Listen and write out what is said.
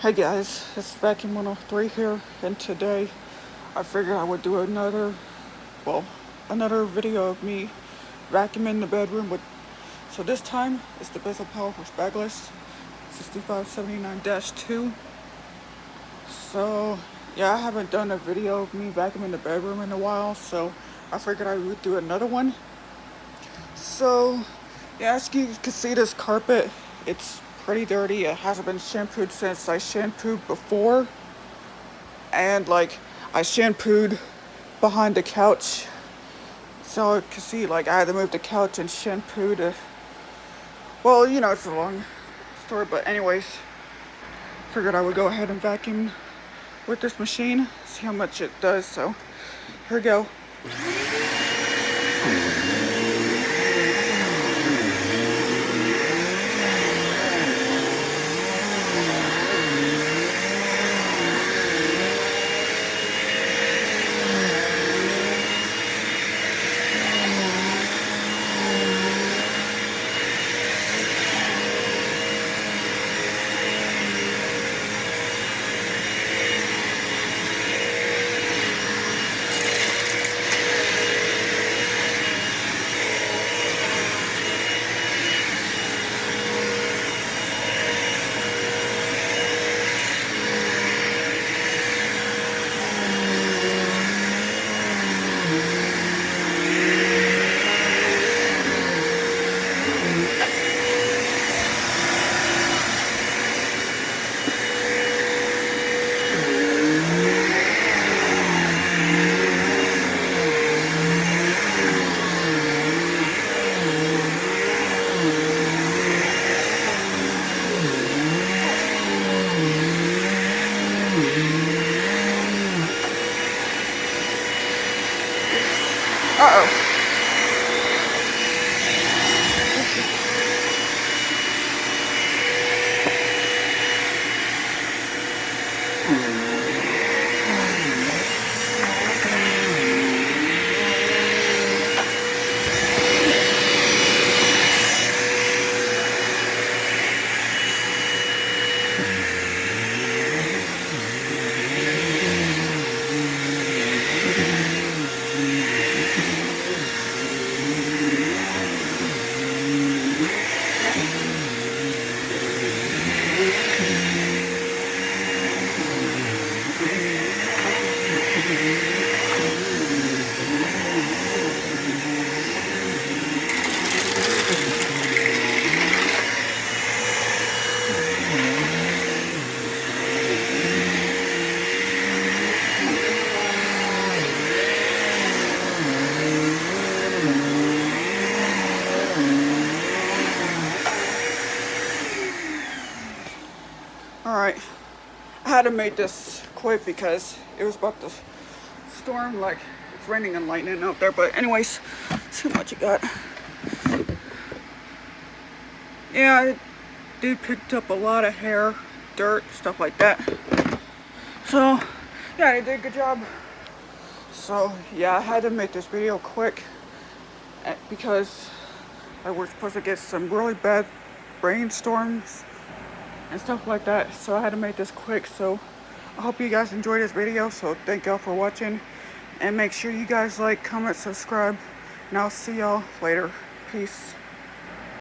Hey guys, it's Vacuum 103 here, and today I figured I would do another video of me vacuuming the bedroom with, so this time it's the Bissell powerforce bagless 6579-2. So yeah, I haven't done a video of me vacuuming the bedroom in a while, so I figured I would do another one. So yeah, as you can see, this carpet, it's pretty dirty. It hasn't been shampooed since I shampooed before. And I shampooed behind the couch. So you can see I had to move the couch and shampooed it. Well, it's a long story, but anyways, figured I would go ahead and vacuum with this machine, see how much it does. So here we go. Uh-oh. Alright, I had to make this quick because it was about to storm, it's raining and lightning out there. But anyways, see how much it got. Yeah, it did picked up a lot of hair, dirt, stuff like that. So yeah, they did a good job. So yeah, I had to make this video quick because we're supposed to get some really bad rainstorms and stuff like that. So I had to make this quick. So I hope you guys enjoyed this video. So thank y'all for watching, and make sure you guys like, comment, subscribe, and I'll see y'all later. Peace.